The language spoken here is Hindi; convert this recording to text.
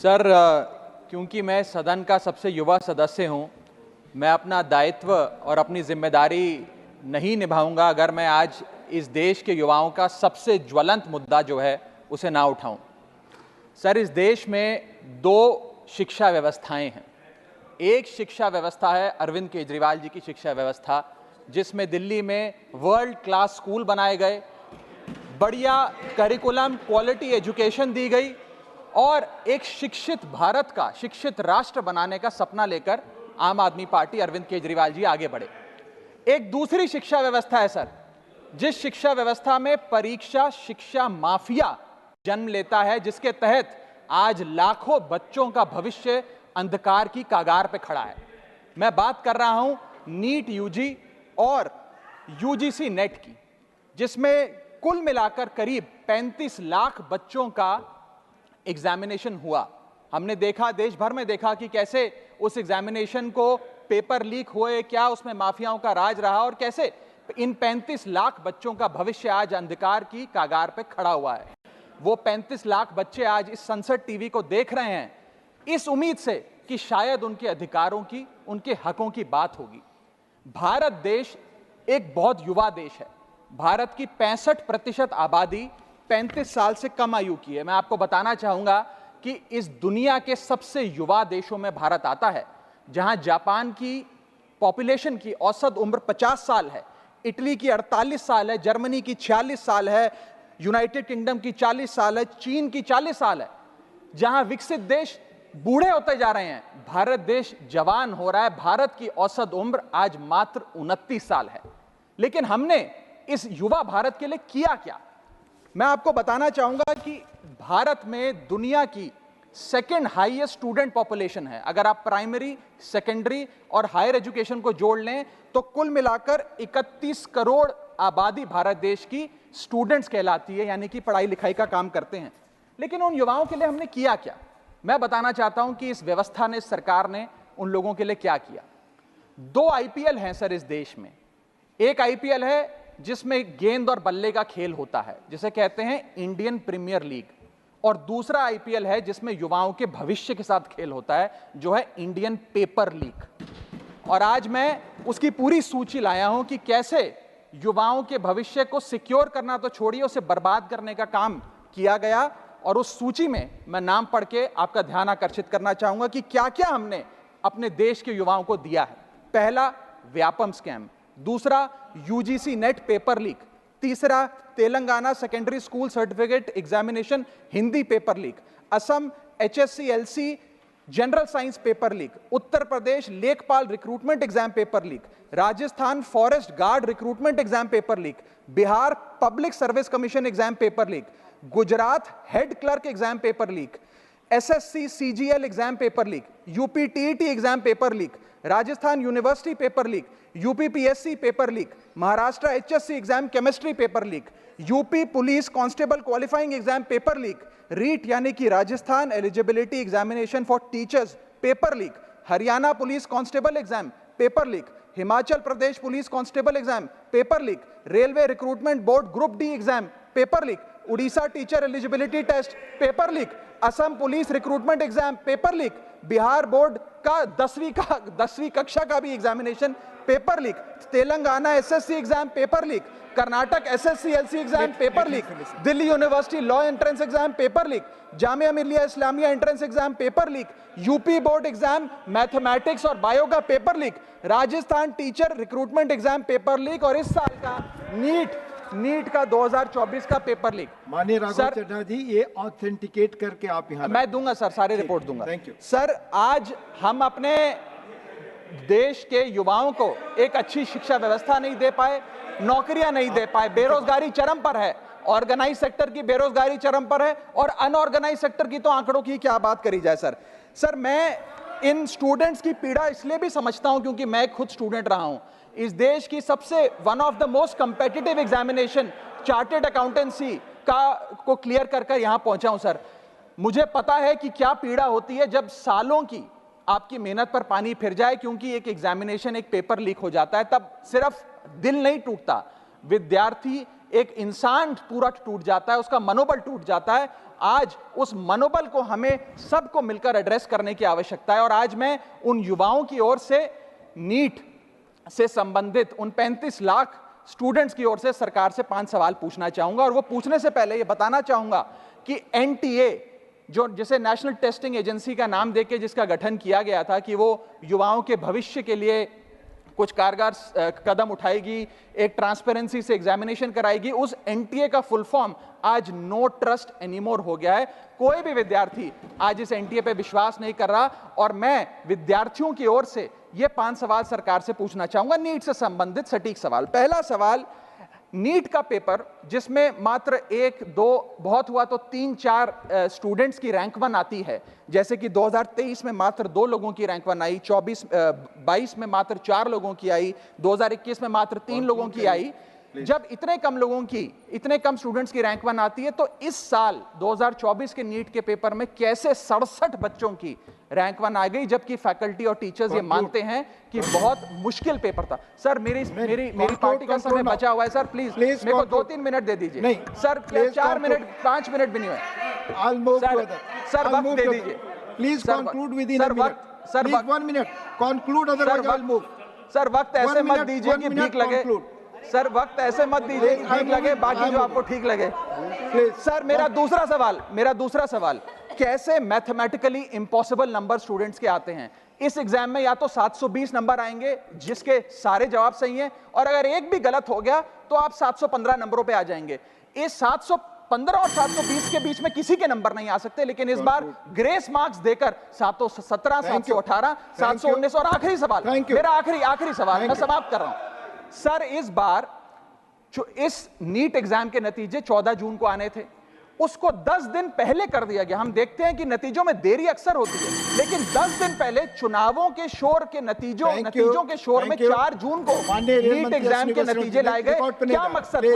सर, क्योंकि मैं सदन का सबसे युवा सदस्य हूं, मैं अपना दायित्व और अपनी जिम्मेदारी नहीं निभाऊंगा अगर मैं आज इस देश के युवाओं का सबसे ज्वलंत मुद्दा जो है उसे ना उठाऊं। सर, इस देश में दो शिक्षा व्यवस्थाएं हैं। एक शिक्षा व्यवस्था है अरविंद केजरीवाल जी की शिक्षा व्यवस्था, जिसमें दिल्ली में वर्ल्ड क्लास स्कूल बनाए गए, बढ़िया करिकुलम, क्वालिटी एजुकेशन दी गई और एक शिक्षित भारत का, शिक्षित राष्ट्र बनाने का सपना लेकर आम आदमी पार्टी, अरविंद केजरीवाल जी आगे बढ़े। एक दूसरी शिक्षा व्यवस्था है सर, जिस शिक्षा व्यवस्था में परीक्षा शिक्षा माफिया जन्म लेता है, जिसके तहत आज लाखों बच्चों का भविष्य अंधकार की कागार पे खड़ा है। मैं बात कर रहा हूं नीट यूजी और यूजीसी नेट की, जिसमें कुल मिलाकर करीब 35 लाख बच्चों का एग्जामिनेशन हुआ। हमने देखा, देश भर में देखा कि कैसे उस एग्जामिनेशन को पेपर लीक हुए, क्या उसमें माफियाओं का राज रहा और कैसे इन 35 लाख बच्चों का भविष्य आज अंधकार की कागार पे खड़ा हुआ है। वो 35 लाख बच्चे आज इस संसद टीवी को देख रहे हैं इस उम्मीद से कि शायद उनके अधिकारों की, उनके हकों की बात होगी। भारत देश एक बहुत युवा देश है। भारत की 65% आबादी 35 साल से कम आयु की है। मैं आपको बताना चाहूंगा कि इस दुनिया के सबसे युवा देशों में भारत आता है, जहां जापान की पॉपुलेशन की औसत उम्र 50 साल है, इटली की 48 साल है, जर्मनी की 46 साल है, यूनाइटेड किंगडम की 40 साल है, चीन की 40 साल है। जहां विकसित देश बूढ़े होते जा रहे हैं, भारत देश जवान हो रहा है। भारत की औसत उम्र आज मात्र 29 साल है। लेकिन हमने इस युवा भारत के लिए किया क्या? मैं आपको बताना चाहूंगा कि भारत में दुनिया की सेकेंड हाईएस्ट स्टूडेंट पॉपुलेशन है। अगर आप प्राइमरी, सेकेंडरी और हायर एजुकेशन को जोड़ लें तो कुल मिलाकर 31 करोड़ आबादी भारत देश की स्टूडेंट्स कहलाती है, यानी कि पढ़ाई लिखाई का काम करते हैं। लेकिन उन युवाओं के लिए हमने किया क्या? मैं बताना चाहता हूं कि इस व्यवस्था ने, सरकार ने उन लोगों के लिए क्या किया। 2 आईपीएल हैं सर इस देश में। एक आईपीएल है जिसमें गेंद और बल्ले का खेल होता है, जिसे कहते हैं इंडियन प्रीमियर लीग, और दूसरा आईपीएल है जिसमें युवाओं के भविष्य के साथ खेल होता है, जो है इंडियन पेपर लीग। और आज मैं उसकी पूरी सूची लाया हूं कि कैसे युवाओं के भविष्य को सिक्योर करना तो छोड़िए, उसे बर्बाद करने का काम किया गया। और उस सूची में मैं नाम पढ़ के आपका ध्यान आकर्षित करना चाहूंगा कि क्या क्या हमने अपने देश के युवाओं को दिया है। पहला, व्यापम स्कैम। दूसरा, यूजीसी नेट पेपर लीक। तीसरा, Telangana secondary school certificate examination Hindi paper leak. Assam HSC LC general science paper leak. Uttar Pradesh Lekhpal recruitment exam paper leak. Rajasthan forest guard recruitment exam paper leak. Bihar public service commission exam paper leak. Gujarat head clerk exam paper leak. SSC CGL exam paper leak. UP TET exam paper leak. Rajasthan university paper leak. UP PSC paper leak. Maharashtra HSC exam chemistry paper leak. UP police constable qualifying exam paper leak. REET यानी कि Rajasthan eligibility examination for teachers paper leak. Haryana police constable exam paper leak. Himachal Pradesh police constable exam paper leak. Railway recruitment board group D exam paper leak. Orissa teacher eligibility test paper leak. Assam police recruitment exam paper leak. Bihar board का 10वीं कक्षा का भी examination paper leak. Telangana SSC exam paper leak. Karnataka SSC LC exam paper leak. Delhi university law entrance exam paper leak. Jamia Millia Islamia entrance exam paper leak. UP board exam mathematics और बायो का paper leak. Rajasthan teacher recruitment exam paper leak. और इस साल का नीट का 2024 का पेपर लीक। माननीय राघव चड्ढा जी, ये ऑथेंटिकेट करके आप यहाँ मैं दूंगा सर, सारे रिपोर्ट दूंगा। थैंक यू सर, आज हम अपने देश के युवाओं को एक अच्छी शिक्षा व्यवस्था नहीं दे पाए, नौकरियां नहीं दे पाए, बेरोजगारी चरम पर है, ऑर्गेनाइज सेक्टर की बेरोजगारी चरम पर है और अनऑर्गेनाइज सेक्टर की तो आंकड़ों की क्या बात करी जाए। सर मैं इन स्टूडेंट्स की पीड़ा इसलिए भी समझता हूं क्योंकि मैं खुद स्टूडेंट रहा हूं। इस देश की सबसे one of the most competitive examination chartered accountancy को क्लियर कर यहां पहुंचा हूं। सर, मुझे पता है कि क्या पीड़ा होती है जब सालों की आपकी मेहनत पर पानी फिर जाए, क्योंकि एक एग्जामिनेशन, एक पेपर लीक हो जाता है। तब सिर्फ दिल नहीं टूटता विद्यार्थी, एक इंसान पूरा टूट जाता है, उसका मनोबल टूट जाता है। आज उस मनोबल को हमें सबको मिलकर एड्रेस करने की आवश्यकता है। और आज मैं उन युवाओं की ओर से नीट से संबंधित उन 35 लाख स्टूडेंट्स की ओर से सरकार से 5 सवाल पूछना चाहूंगा। और वो पूछने से पहले ये बताना चाहूंगा कि एनटीए, जो जिसे नेशनल टेस्टिंग एजेंसी का नाम देके जिसका गठन किया गया था कि वो युवाओं के भविष्य के लिए कुछ कारगर कदम उठाएगी, एक ट्रांसपेरेंसी से एग्जामिनेशन कराएगी, उस एनटीए का फुल फॉर्म आज नो ट्रस्ट एनीमोर हो गया है। कोई भी विद्यार्थी आज इस एनटीए पे विश्वास नहीं कर रहा। और मैं विद्यार्थियों की ओर से ये 5 सवाल सरकार से पूछना चाहूंगा, नीट से संबंधित सटीक सवाल। पहला सवाल, नीट का पेपर जिसमें मात्र 1-2, बहुत हुआ तो 3-4 स्टूडेंट्स की रैंक 1 आती है, जैसे कि 2023 में मात्र 2 लोगों की रैंक 1 आई, 22 में मात्र 4 लोगों की आई, 2021 में मात्र 3 लोगों की आई। जब इतने कम स्टूडेंट्स की रैंक 1 आती है, तो इस साल 2024 के नीट के पेपर में कैसे 67 बच्चों की रैंक 1 आ गई, जबकि फैकल्टी और टीचर्स ये मानते हैं कि बहुत मुश्किल पेपर था। सर मेरी पार्टी का समय बचा हुआ है सर, प्लीज मेरे को 2-3 मिनट दे दीजिए। नहीं सर, 4 मिनट 5 मिनट भी नहीं हुए सर, वक्त दे दीजिए please. Conclude with in sir, 1 minute conclude, otherwise I will move. Sir वक्त ऐसे मत दीजिए कि ठीक लगे सर, वक्त ऐसे मत दीजिए कि ठीक लगे, बाकी जो आपको ठीक लगे। सर मेरा दूसरा सवाल, कैसे मैथमेटिकली इम्पॉसिबल नंबर स्टूडेंट्स के आते हैं? इस एग्जाम में या तो 720 नंबर आएंगे जिसके सारे जवाब सही हैं, और अगर एक भी गलत हो गया तो आप 715 नंबरों पे आ जाएंगे। इस 715 और 720 के बीच में किसी के नंबर नहीं आ सकते। लेकिन इस बार ग्रेस मार्क्स देकर 717, 718, 719 और आखिरी सवाल, मेरा आखिरी सवाल, मैं समाप्त कर रहा हूं सर। इस बार जो इस नीट एग्जाम के नतीजे 14 जून को आने थे, उसको 10 दिन पहले कर दिया गया। हम देखते हैं कि नतीजों में देरी अक्सर होती है, लेकिन 10 दिन पहले चुनावों के शोर के नतीजों के शोर में 4 जून को नीट एग्जाम के नतीजे लाए गए। क्या मकसद था?